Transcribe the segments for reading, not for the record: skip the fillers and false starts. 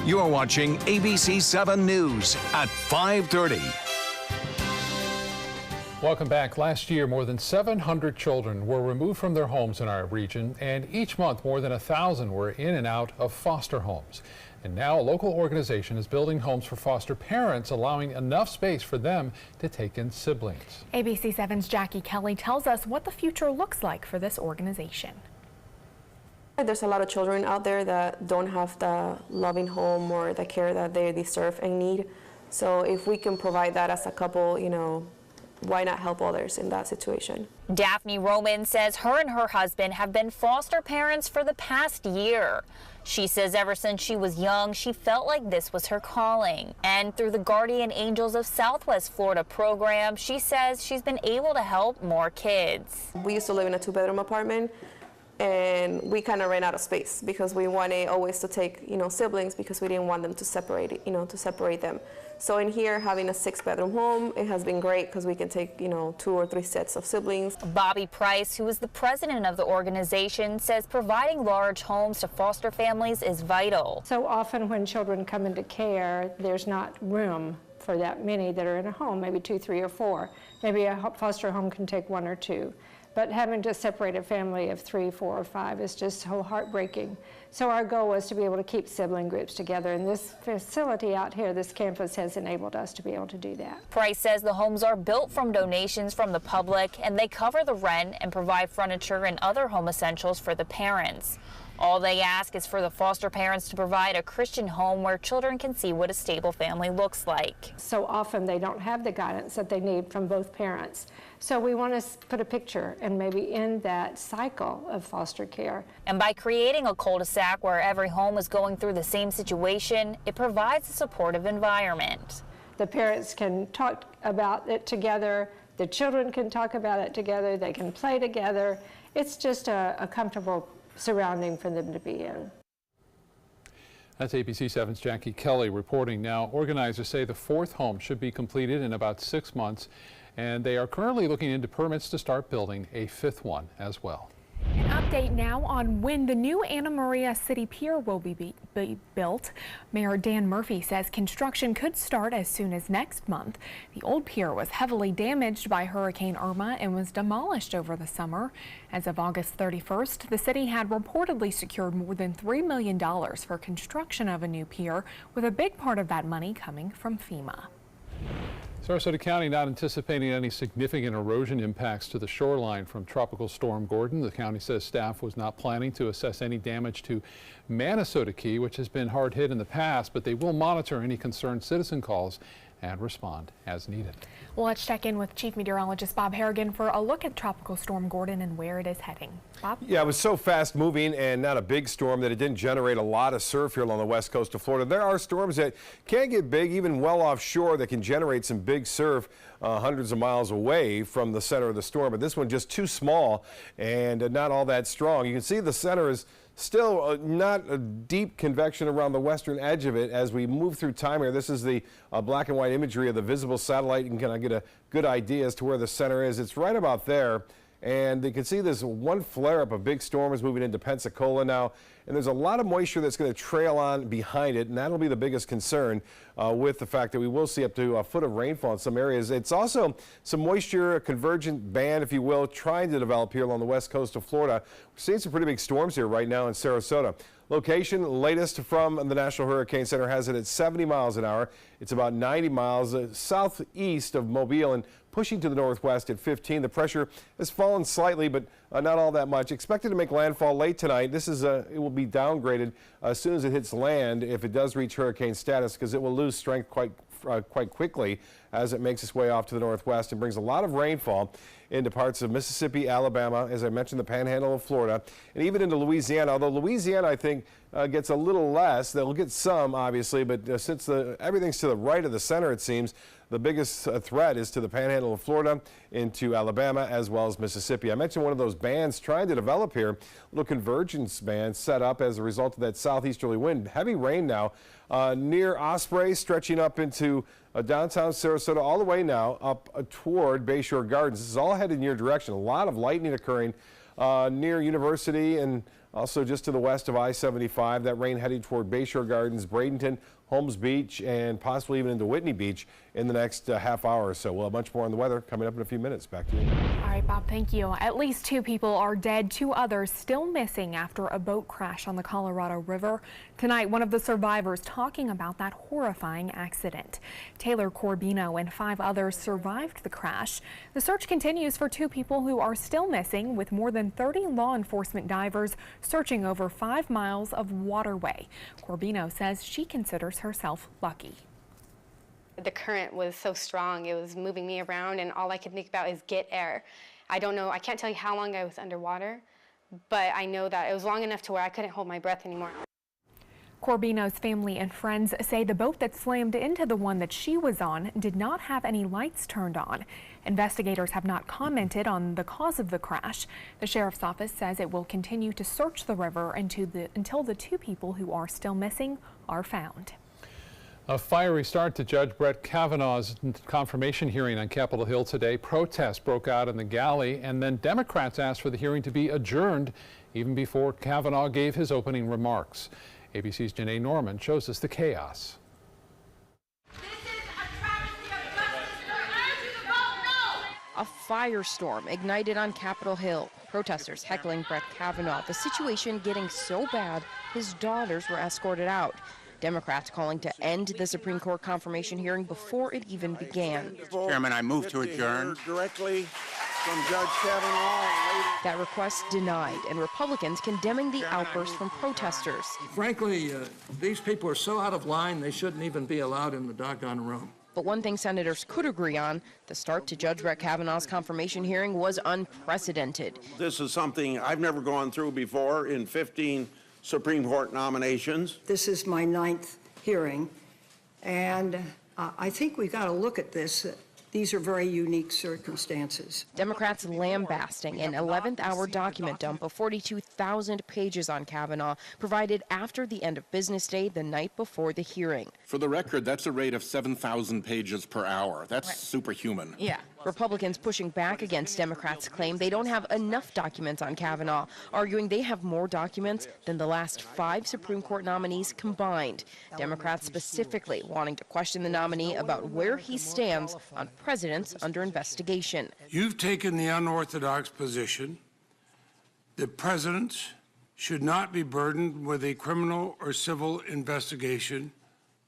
You're watching ABC7 News at 5:30. Welcome back. Last year, more than 700 children were removed from their homes in our region, and each month more than 1,000 were in and out of foster homes. And now a local organization is building homes for foster parents, allowing enough space for them to take in siblings. ABC7's Jackie Kelly tells us what the future looks like for this organization. There's a lot of children out there that don't have the loving home or the care that they deserve and need. So if we can provide that as a couple, why not help others in that situation? Daphne Roman says her and her husband have been foster parents for the past year. She says ever since she was young, she felt like this was her calling. And through the Guardian Angels of Southwest Florida program, she says she's been able to help more kids. We used to live in a 2-bedroom apartment, and we kind of ran out of space because we wanted always to take, siblings, because we didn't want them to separate, to separate them. So in here, having a 6-bedroom home, it has been great because we can take, 2 or 3 sets of siblings. Bobby Price, who is the president of the organization, says providing large homes to foster families is vital. So often when children come into care, there's not room for that many that are in a home, maybe 2, 3, or 4. Maybe a foster home can take 1 or 2. But having to separate a family of 3, 4, or 5 is just so heartbreaking. So our goal was to be able to keep sibling groups together, and this facility out here, this campus, has enabled us to be able to do that. Price says the homes are built from donations from the public, and they cover the rent and provide furniture and other home essentials for the parents. All they ask is for the foster parents to provide a Christian home where children can see what a stable family looks like. So often they don't have the guidance that they need from both parents. So we want to put a picture and maybe end that cycle of foster care. And by creating a cul-de-sac where every home is going through the same situation, it provides a supportive environment. The parents can talk about it together. The children can talk about it together. They can play together. It's just a comfortable surrounding for them to be in. That's ABC7's Jackie Kelly reporting. Now, organizers say the 4th home should be completed in about 6 months, and they are currently looking into permits to start building a 5th one as well. An update now on when the new Anna Maria City Pier will be built. Mayor Dan Murphy says construction could start as soon as next month. The old pier was heavily damaged by Hurricane Irma and was demolished over the summer. As of August 31st, the city had reportedly secured more than $3 million for construction of a new pier, with a big part of that money coming from FEMA. Sarasota County not anticipating any significant erosion impacts to the shoreline from Tropical Storm Gordon. The county says staff was not planning to assess any damage to Minnesota Key, which has been hard hit in the past, but they will monitor any concerned citizen calls and respond as needed. Well, let's check in with Chief Meteorologist Bob Harrigan for a look at Tropical Storm Gordon and where it is heading. Bob? Yeah, it was so fast moving and not a big storm that it didn't generate a lot of surf here along the west coast of Florida. There are storms that can get big, even well offshore, that can generate some big surf hundreds of miles away from the center of the storm. But this one just too small and not all that strong. You can see the center is still not a deep convection around the western edge of it as we move through time here. This is the black and white imagery of the visible satellite. You can kind of get a good idea as to where the center is. It's right about there. And you can see this one flare-up of big storm is moving into Pensacola now. And there's a lot of moisture that's going to trail on behind it, and that'll be the biggest concern with the fact that we will see up to a foot of rainfall in some areas. It's also some moisture, a convergent band, if you will, trying to develop here along the west coast of Florida. We're seeing some pretty big storms here right now in Sarasota. Location, latest from the National Hurricane Center, has it at 70 miles an hour. It's about 90 miles southeast of Mobile and pushing to the northwest at 15. The pressure has fallen slightly, but not all that much. Expected to make landfall late tonight. This is it will be downgraded as soon as it hits land if it does reach hurricane status, because it will lose strength quite quickly as it makes its way off to the northwest and brings a lot of rainfall into parts of Mississippi, Alabama, as I mentioned, the panhandle of Florida, and even into Louisiana. Although Louisiana, I think, gets a little less. They'll get some, obviously, but since everything's to the right of the center, it seems, the biggest threat is to the panhandle of Florida, into Alabama, as well as Mississippi. I mentioned one of those bands trying to develop here, little convergence band set up as a result of that southeasterly wind. Heavy rain now near Osprey, stretching up into downtown Sarasota, all the way now up toward Bayshore Gardens. This is all headed in your direction. A lot of lightning occurring near University and Also just to the west of I-75, that rain heading toward Bayshore Gardens, Bradenton, Holmes Beach, and possibly even into Whitney Beach in the next half hour or so. We'll have much more on the weather coming up in a few minutes. Back to you. All right, Bob, thank you. At least 2 people are dead, 2 others still missing after a boat crash on the Colorado River. Tonight, one of the survivors talking about that horrifying accident. Taylor Corbino and 5 others survived the crash. The search continues for 2 people who are still missing, with more than 30 law enforcement divers searching over 5 miles of waterway. Corbino says she considers herself lucky. The current was so strong, it was moving me around, and all I could think about is get air. I don't know, I can't tell you how long I was underwater, but I know that it was long enough to where I couldn't hold my breath anymore. Corbino's family and friends say the boat that slammed into the one that she was on did not have any lights turned on. Investigators have not commented on the cause of the crash. The sheriff's office says it will continue to search the river until the 2 people who are still missing are found. A fiery start to Judge Brett Kavanaugh's confirmation hearing on Capitol Hill today. Protests broke out in the galley, and then Democrats asked for the hearing to be adjourned even before Kavanaugh gave his opening remarks. ABC's Janae Norman shows us the chaos. A firestorm ignited on Capitol Hill. Protesters heckling Brett Kavanaugh. The situation getting so bad, his daughters were escorted out. Democrats calling to end the Supreme Court confirmation hearing before it even began. Chairman, I move to adjourn. Directly from Judge Kavanaugh. That request denied, and Republicans condemning the outburst from protesters. Frankly, these people are so out of line, they shouldn't even be allowed in the doggone room. But one thing senators could agree on, the start to Judge Brett Kavanaugh's confirmation hearing was unprecedented. This is something I've never gone through before in 15 Supreme Court nominations. This is my 9th hearing, and I think we've got to look at this. These are very unique circumstances. Democrats lambasting an 11th hour document dump of 42,000 pages on Kavanaugh provided after the end of business day the night before the hearing. For the record, that's a rate of 7,000 pages per hour. That's superhuman. Yeah. Republicans pushing back against Democrats' claim they don't have enough documents on Kavanaugh, arguing they have more documents than the last 5 Supreme Court nominees combined. Democrats specifically wanting to question the nominee about where he stands on presidents under investigation. You've taken the unorthodox position that presidents should not be burdened with a criminal or civil investigation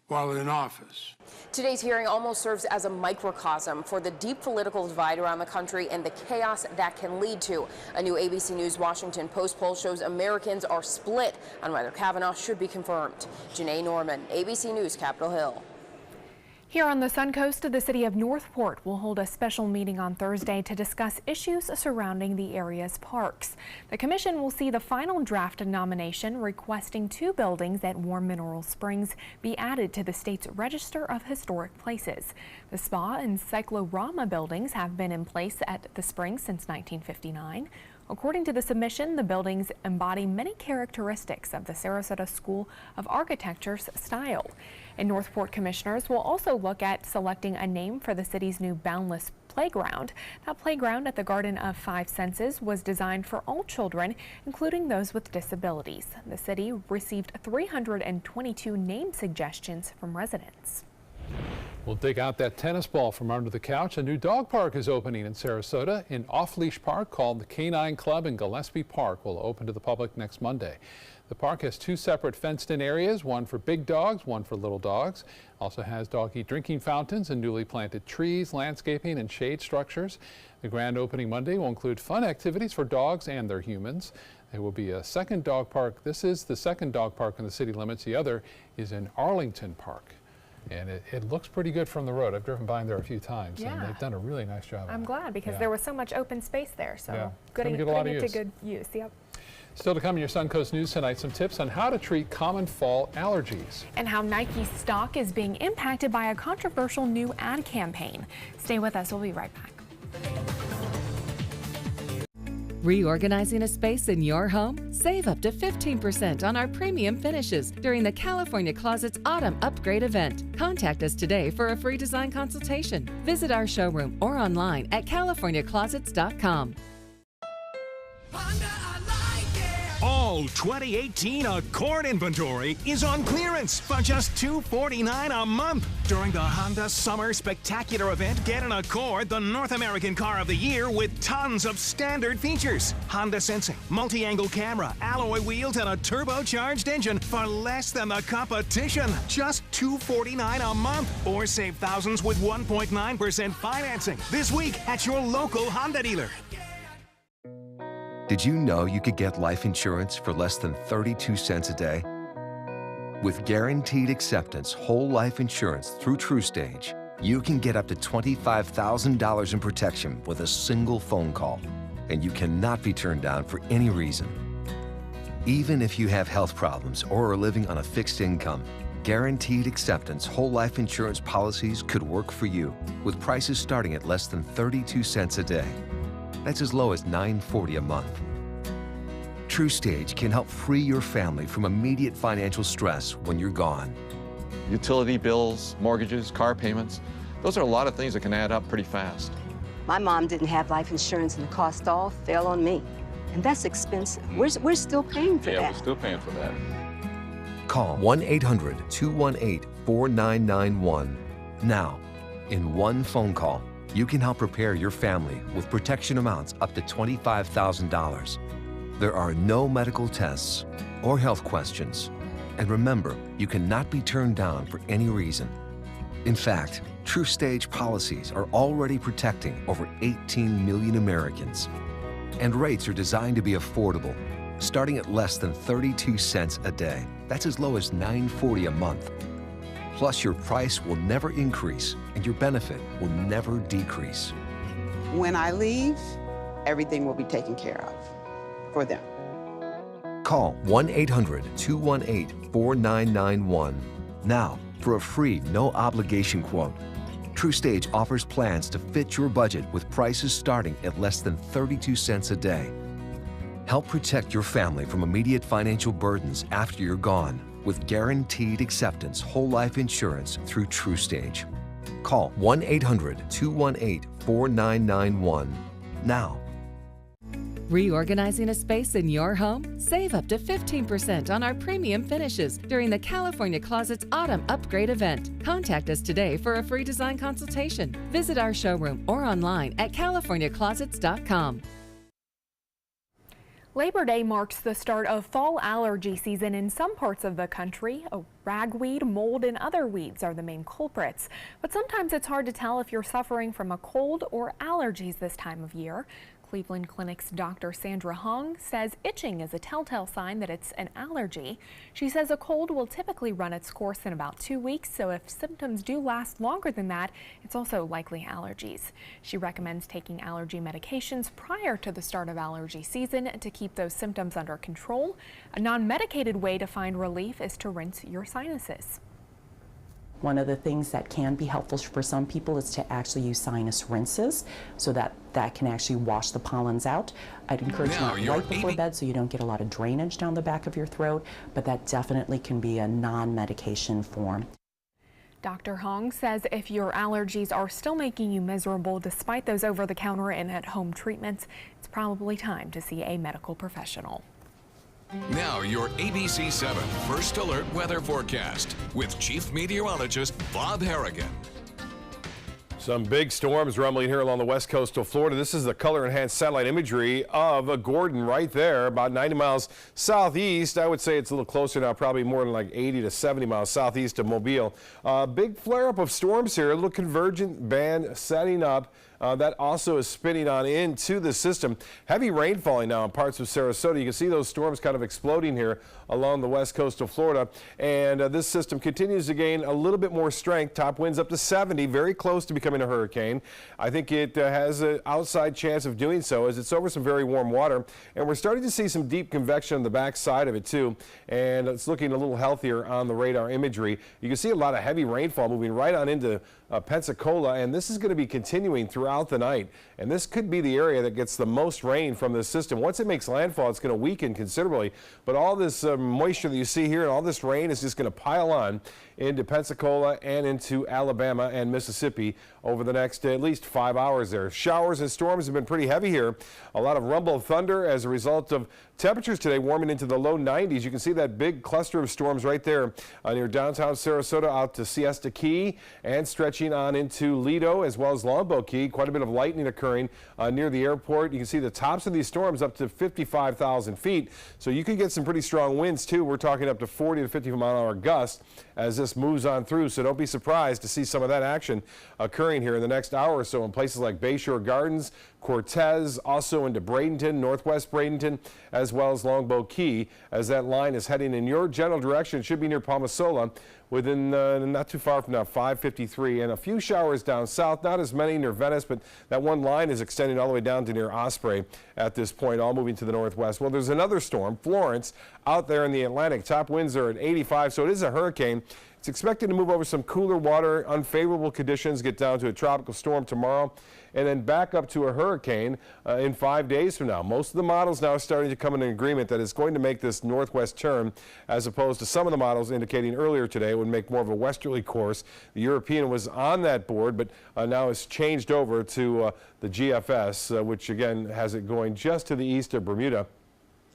while in office. Today's hearing almost serves as a microcosm for the deep political divide around the country and the chaos that can lead to. A new ABC News Washington Post poll shows Americans are split on whether Kavanaugh should be confirmed. Janae Norman, ABC News, Capitol Hill. Here on the Suncoast, the city of Northport will hold a special meeting on Thursday to discuss issues surrounding the area's parks. The commission will see the final draft nomination requesting 2 buildings at Warm Mineral Springs be added to the state's Register of Historic Places. The spa and cyclorama buildings have been in place at the springs since 1959. According to the submission, the buildings embody many characteristics of the Sarasota School of Architecture's style. And Northport commissioners will also look at selecting a name for the city's new Boundless Playground. That playground at the Garden of 5 Senses was designed for all children, including those with disabilities. The city received 322 name suggestions from residents. We'll dig out that tennis ball from under the couch. A new dog park is opening in Sarasota. An off-leash park called the Canine Club in Gillespie Park will open to the public next Monday. The park has 2 separate fenced-in areas, one for big dogs, one for little dogs. Also has doggy drinking fountains and newly planted trees, landscaping, and shade structures. The grand opening Monday will include fun activities for dogs and their humans. There will be a second dog park. This is the second dog park in the city limits. The other is in Arlington Park. And it looks pretty good from the road. I've driven by there a few times, and they've done a really nice job. I'm glad, because there was so much open space there, so putting it to good use. Yep. Still to come in your Suncoast News tonight, some tips on how to treat common fall allergies. And how Nike's stock is being impacted by a controversial new ad campaign. Stay with us, we'll be right back. Reorganizing a space in your home? Save up to 15% on our premium finishes during the California Closets Autumn Upgrade event. Contact us today for a free design consultation. Visit our showroom or online at californiaclosets.com. All Fall 2018 Accord inventory is on clearance for just $249 a month. During the Honda Summer Spectacular event, get an Accord, the North American Car of the Year, with tons of standard features. Honda sensing, multi-angle camera, alloy wheels, and a turbocharged engine for less than the competition. Just $249 a month. Or save thousands with 1.9% financing this week at your local Honda dealer. Did you know you could get life insurance for less than 32 cents a day? With guaranteed acceptance whole life insurance through TrueStage, you can get up to $25,000 in protection with a single phone call, and you cannot be turned down for any reason. Even if you have health problems or are living on a fixed income, guaranteed acceptance whole life insurance policies could work for you, with prices starting at less than 32 cents a day. That's as low as $9.40 a month. TrueStage can help free your family from immediate financial stress when you're gone. Utility bills, mortgages, car payments, those are a lot of things that can add up pretty fast. My mom didn't have life insurance and the cost all fell on me. And that's expensive. We're still paying for that. Yeah, we're still paying for that. Call 1-800-218-4991 now. In one phone call, you can help prepare your family with protection amounts up to $25,000. There are no medical tests or health questions. And remember, you cannot be turned down for any reason. In fact, TrueStage policies are already protecting over 18 million Americans. And rates are designed to be affordable, starting at less than 32 cents a day. That's as low as $9.40 a month. Plus, your price will never increase and your benefit will never decrease. When I leave, everything will be taken care of for them. Call 1-800-218-4991 now for a free, no-obligation quote. TrueStage offers plans to fit your budget with prices starting at less than 32 cents a day. Help protect your family from immediate financial burdens after you're gone with guaranteed acceptance whole life insurance through TrueStage. Call 1-800-218-4991 now. Reorganizing a space in your home? Save up to 15% on our premium finishes during the California Closets Autumn Upgrade event. Contact us today for a free design consultation. Visit our showroom or online at californiaclosets.com. Labor Day marks the start of fall allergy season in some parts of the country. Ragweed, mold, and other weeds are the main culprits. But sometimes it's hard to tell if you're suffering from a cold or allergies this time of year. Cleveland Clinic's Dr. Sandra Hong says itching is a telltale sign that it's an allergy. She says a cold will typically run its course in about 2 weeks, so if symptoms do last longer than that, it's also likely allergies. She recommends taking allergy medications prior to the start of allergy season to keep those symptoms under control. A non-medicated way to find relief is to rinse your sinuses. One of the things that can be helpful for some people is to actually use sinus rinses so that can actually wash the pollens out. I'd encourage not right before bed so you don't get a lot of drainage down the back of your throat, but that definitely can be a non-medication form. Dr. Hong says if your allergies are still making you miserable despite those over-the-counter and at-home treatments, it's probably time to see a medical professional. Now your ABC7 First Alert weather forecast with Chief Meteorologist Bob Harrigan. Some big storms rumbling here along the west coast of Florida. This is the color-enhanced satellite imagery of Gordon right there, about 90 miles southeast. I would say it's a little closer now, probably more than like 80 to 70 miles southeast of Mobile. Big flare-up of storms here, a little convergent band setting up. That also is spinning on into the system. Heavy rain falling now in parts of Sarasota. You can see those storms kind of exploding here along the west coast of Florida. And this system continues to gain a little bit more strength. Top winds up to 70, very close to becoming a hurricane. I think it has an outside chance of doing so as it's over some very warm water. And we're starting to see some deep convection on the back side of it too. And it's looking a little healthier on the radar imagery. You can see a lot of heavy rainfall moving right on into Pensacola. And this is going to be continuing throughout throughout the night. And this could be the area that gets the most rain from this system. Once it makes landfall, it's going to weaken considerably. But all this moisture that you see here and all this rain is just going to pile on into Pensacola and into Alabama and Mississippi over the next at least 5 hours there. Showers and storms have been pretty heavy here. A lot of rumble of thunder as a result of temperatures today warming into the low 90s. You can see that big cluster of storms right there near downtown Sarasota out to Siesta Key and stretching on into Lido as well as Longboat Key. Quite a bit of lightning occurring near the airport. You can see the tops of these storms up to 55,000 feet. So you could get some pretty strong winds too. We're talking up to 40 to 50 mile an hour gusts as this moves on through. So don't be surprised to see some of that action occurring here in the next hour or so in places like Bayshore Gardens, Cortez, also into Bradenton, northwest Bradenton, as well as Longboat Key, as that line is heading in your general direction. It should be near Palmasola within not too far from now, 5:53, and a few showers down south, not as many near Venice, but that one line is extending all the way down to near Osprey at this point, all moving to the northwest. Well, there's another storm, Florence, out there in the Atlantic. Top winds are at 85, so it is a hurricane. It's expected to move over some cooler water, unfavorable conditions, get down to a tropical storm tomorrow, and then back up to a hurricane in 5 days from now. Most of the models now are starting to come in agreement that it's going to make this northwest turn, as opposed to some of the models indicating earlier today it would make more of a westerly course. The European was on that board, but now it's changed over to the GFS, which again has it going just to the east of Bermuda.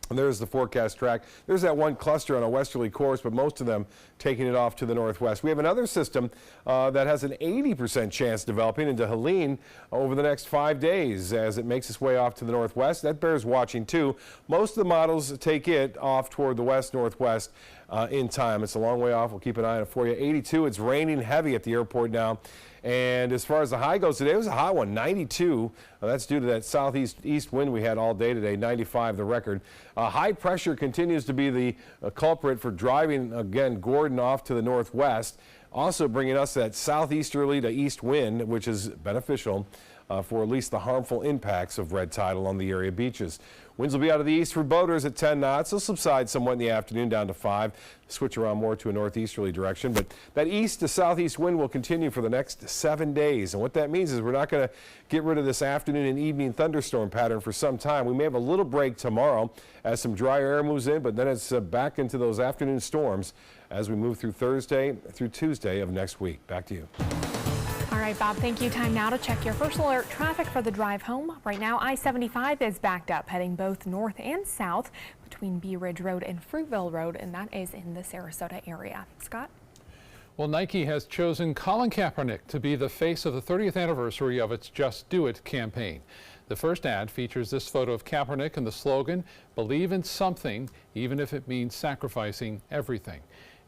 And there's the forecast track. There's that one cluster on a westerly course, but most of them taking it off to the northwest. We have another system that has an 80% chance developing into Helene over the next 5 days as it makes its way off to the northwest. That bears watching too. Most of the models take it off toward the west-northwest in time. It's a long way off. We'll keep an eye on it for you. 82, it's raining heavy at the airport now. And as far as the high goes today, it was a hot one, 92. That's due to that southeast wind we had all day today, 95 the record. High pressure continues to be the culprit for driving, again, Gordon off to the northwest. Also bringing us that southeasterly to east wind, which is beneficial for at least the harmful impacts of red tide along the area beaches. Winds will be out of the east for boaters at 10 knots. They'll subside somewhat in the afternoon down to 5. Switch around more to a northeasterly direction. But that east to southeast wind will continue for the next 7 days. And what that means is we're not going to get rid of this afternoon and evening thunderstorm pattern for some time. We may have a little break tomorrow as some drier air moves in, but then it's back into those afternoon storms as we move through Thursday through Tuesday of next week. Back to you. All right, Bob, thank you. Time now to check your first alert traffic for the drive home. Right now, I-75 is backed up, heading both north and south between Bee Ridge Road and Fruitville Road, and that is in the Sarasota area. Scott? Well, Nike has chosen Colin Kaepernick to be the face of the 30th anniversary of its Just Do It campaign. The first ad features this photo of Kaepernick and the slogan, "Believe in something, even if it means sacrificing everything."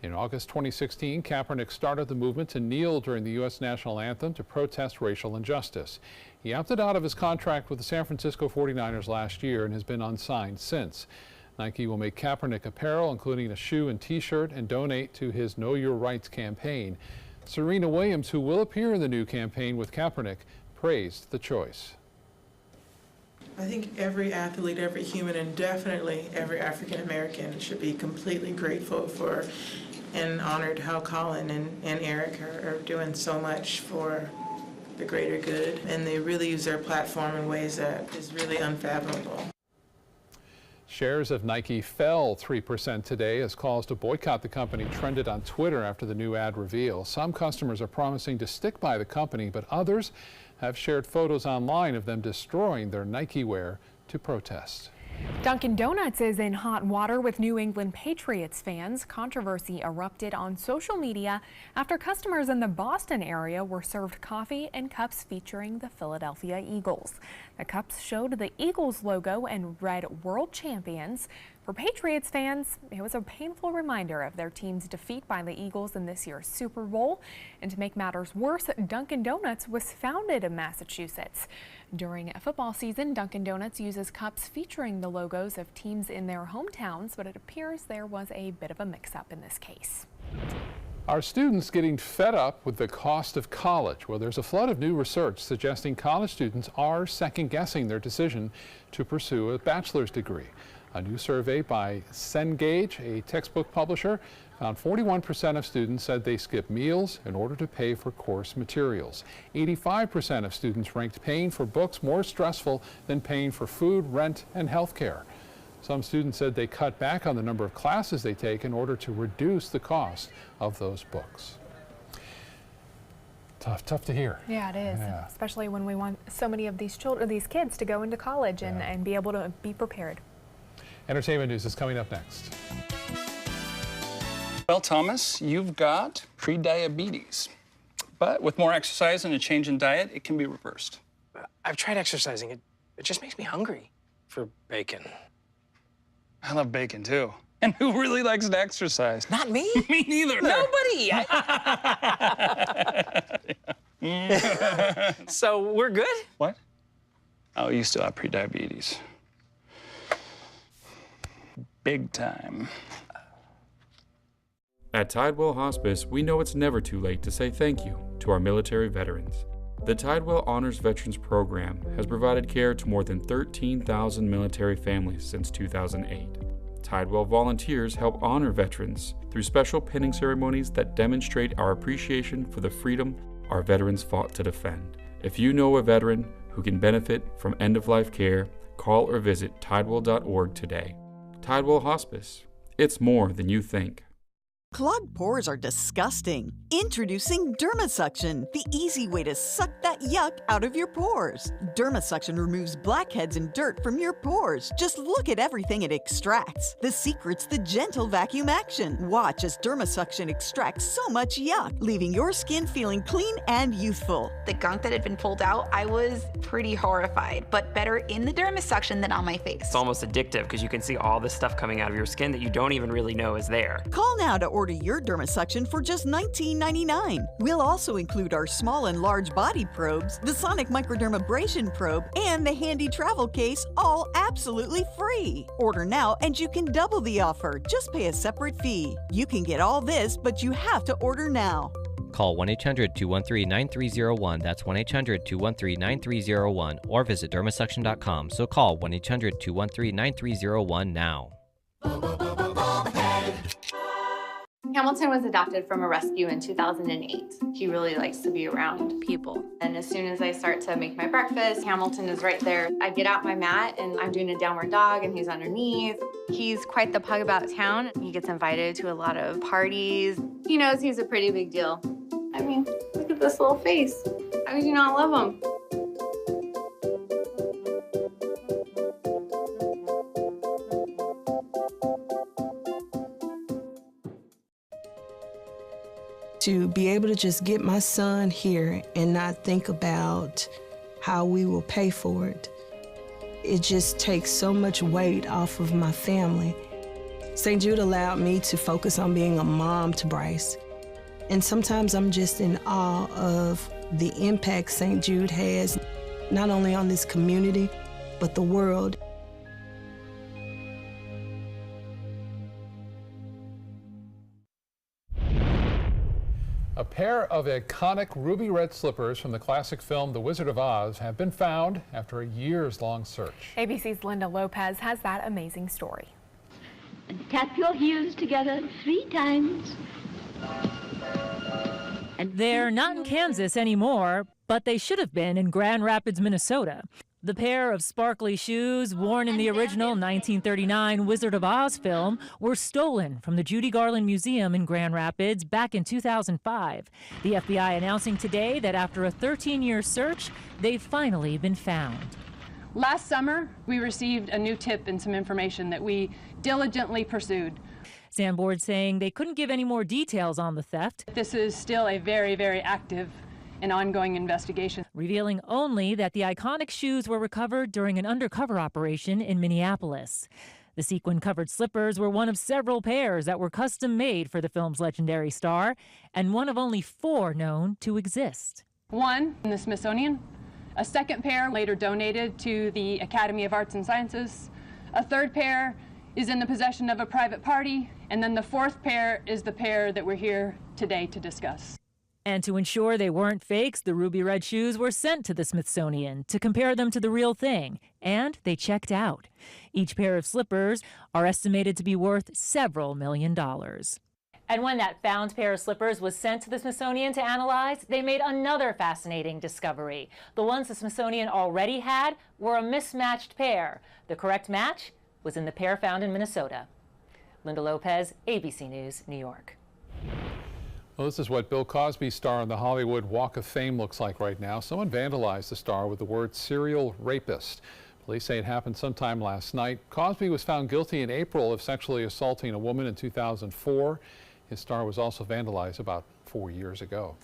In August 2016, Kaepernick started the movement to kneel during the U.S. national anthem to protest racial injustice. He opted out of his contract with the San Francisco 49ers last year and has been unsigned since. Nike will make Kaepernick apparel, including a shoe and T-shirt, and donate to his Know Your Rights campaign. Serena Williams, who will appear in the new campaign with Kaepernick, praised the choice. I think every athlete, every human, and definitely every African American should be completely grateful for and honored how Colin and Eric are doing so much for the greater good, and they really use their platform in ways that is really unfathomable. Shares of Nike fell 3% today as calls to boycott the company trended on Twitter after the new ad reveal. Some customers are promising to stick by the company, but others have shared photos online of them destroying their Nike wear to protest. Dunkin' Donuts is in hot water with New England Patriots fans. Controversy erupted on social media after customers in the Boston area were served coffee and cups featuring the Philadelphia Eagles. The cups showed the Eagles logo and read World Champions. For Patriots fans, it was a painful reminder of their team's defeat by the Eagles in this year's Super Bowl. And to make matters worse, Dunkin' Donuts was founded in Massachusetts. During football season, Dunkin' Donuts uses cups featuring the logos of teams in their hometowns, but it appears there was a bit of a mix-up in this case. Are students getting fed up with the cost of college? Well, there's a flood of new research suggesting college students are second-guessing their decision to pursue a bachelor's degree. A new survey by Cengage, a textbook publisher, found 41% of students said they skip meals in order to pay for course materials. 85% of students ranked paying for books more stressful than paying for food, rent, and health care. Some students said they cut back on the number of classes they take in order to reduce the cost of those books. Tough to hear. Yeah, it is, especially when we want so many of these kids to go into college and be able to be prepared. Entertainment news is coming up next. Well, Thomas, you've got pre-diabetes, but with more exercise and a change in diet, it can be reversed. I've tried exercising. It just makes me hungry for bacon. I love bacon, too. And who really likes to exercise? Not me. Me neither. Nobody. So we're good? What? Oh, you still have pre-diabetes. Big time. At Tidewell Hospice, we know it's never too late to say thank you to our military veterans. The Tidewell Honors Veterans Program has provided care to more than 13,000 military families since 2008. Tidewell volunteers help honor veterans through special pinning ceremonies that demonstrate our appreciation for the freedom our veterans fought to defend. If you know a veteran who can benefit from end-of-life care, call or visit tidewell.org today. Tidewell Hospice. It's more than you think. Clogged pores are disgusting. Introducing DermaSuction, the easy way to suck that yuck out of your pores. DermaSuction removes blackheads and dirt from your pores. Just look at everything it extracts. The secret's the gentle vacuum action. Watch as DermaSuction extracts so much yuck, leaving your skin feeling clean and youthful. The gunk that had been pulled out, I was pretty horrified, but better in the DermaSuction than on my face. It's almost addictive because you can see all this stuff coming out of your skin that you don't even really know is there. Call now to order your DermaSuction for just $19.99. We'll also include our small and large body probes, the Sonic Microdermabrasion probe, and the handy travel case, all absolutely free. Order now and you can double the offer. Just pay a separate fee. You can get all this, but you have to order now. Call 1-800-213-9301. That's 1-800-213-9301. Or visit dermasuction.com. So call 1-800-213-9301 now. Hamilton was adopted from a rescue in 2008. He really likes to be around people. And as soon as I start to make my breakfast, Hamilton is right there. I get out my mat and I'm doing a downward dog and he's underneath. He's quite the pug about town. He gets invited to a lot of parties. He knows he's a pretty big deal. I mean, look at this little face. How could you not love him? To be able to just get my son here and not think about how we will pay for it, it just takes so much weight off of my family. St. Jude allowed me to focus on being a mom to Bryce. And sometimes I'm just in awe of the impact St. Jude has, not only on this community, but the world. A pair of iconic ruby red slippers from the classic film The Wizard of Oz have been found after a years-long search. ABC's Linda Lopez has that amazing story. And tap your heels together 3 times. And they're not in Kansas anymore, but they should have been in Grand Rapids, Minnesota. The pair of sparkly shoes worn in the original 1939 Wizard of Oz film were stolen from the Judy Garland Museum in Grand Rapids back in 2005. The FBI announcing today that after a 13-year search, they've finally been found. Last summer, we received a new tip and some information that we diligently pursued. Sanborn saying they couldn't give any more details on the theft. This is still a very, very active an ongoing investigation. Revealing only that the iconic shoes were recovered during an undercover operation in Minneapolis. The sequin-covered slippers were one of several pairs that were custom-made for the film's legendary star, and one of only 4 known to exist. One in the Smithsonian, a second pair later donated to the Academy of Arts and Sciences, a third pair is in the possession of a private party, and then the 4th pair is the pair that we're here today to discuss. And to ensure they weren't fakes, the ruby red shoes were sent to the Smithsonian to compare them to the real thing, and they checked out. Each pair of slippers are estimated to be worth several $1 million. And when that found pair of slippers was sent to the Smithsonian to analyze, they made another fascinating discovery. The ones the Smithsonian already had were a mismatched pair. The correct match was in the pair found in Minnesota. Linda Lopez, ABC News, New York. Well, this is what Bill Cosby's star on the Hollywood Walk of Fame looks like right now. Someone vandalized the star with the word serial rapist. Police say it happened sometime last night. Cosby was found guilty in April of sexually assaulting a woman in 2004. His star was also vandalized about 4 years ago.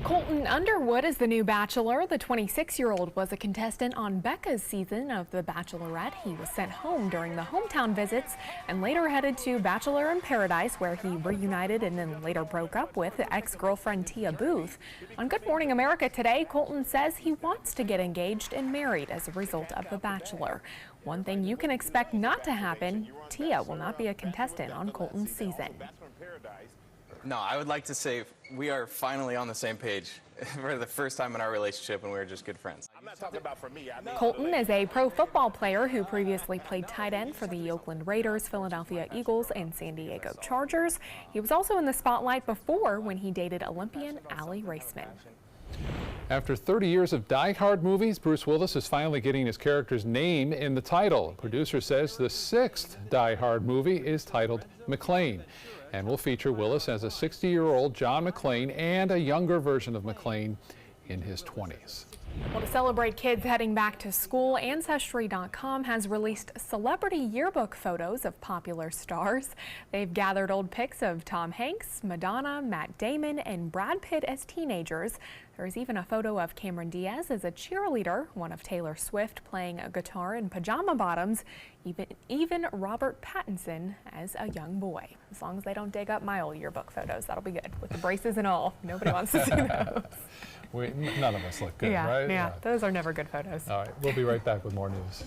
Colton Underwood is the new Bachelor. The 26-year-old was a contestant on Becca's season of The Bachelorette. He was sent home during the hometown visits and later headed to Bachelor in Paradise, where he reunited and then later broke up with ex-girlfriend Tia Booth. On Good Morning America today, Colton says he wants to get engaged and married as a result of The Bachelor. One thing you can expect not to happen, Tia will not be a contestant on Colton's season. No, I would like to say we are finally on the same page for the first time in our relationship, and we're just good friends. I'm not talking about for me. Colton is a pro football player who previously played tight end for the Oakland Raiders, Philadelphia Eagles, and San Diego Chargers. He was also in the spotlight before when he dated Olympian Allie Raceman. After 30 years of die-hard movies, Bruce Willis is finally getting his character's name in the title. The producer says the 6th die-hard movie is titled McClane and will feature Willis as a 60-year-old John McClane and a younger version of McClane in his 20s. Well, to celebrate kids heading back to school, Ancestry.com has released celebrity yearbook photos of popular stars. They've gathered old pics of Tom Hanks, Madonna, Matt Damon, and Brad Pitt as teenagers. There's even a photo of Cameron Diaz as a cheerleader, one of Taylor Swift playing a guitar in pajama bottoms, even Robert Pattinson as a young boy. As long as they don't dig up my old yearbook photos, that'll be good. With the braces and all, nobody wants to see those. None of us look good, right? Yeah, those are never good photos. All right, we'll be right back with more news.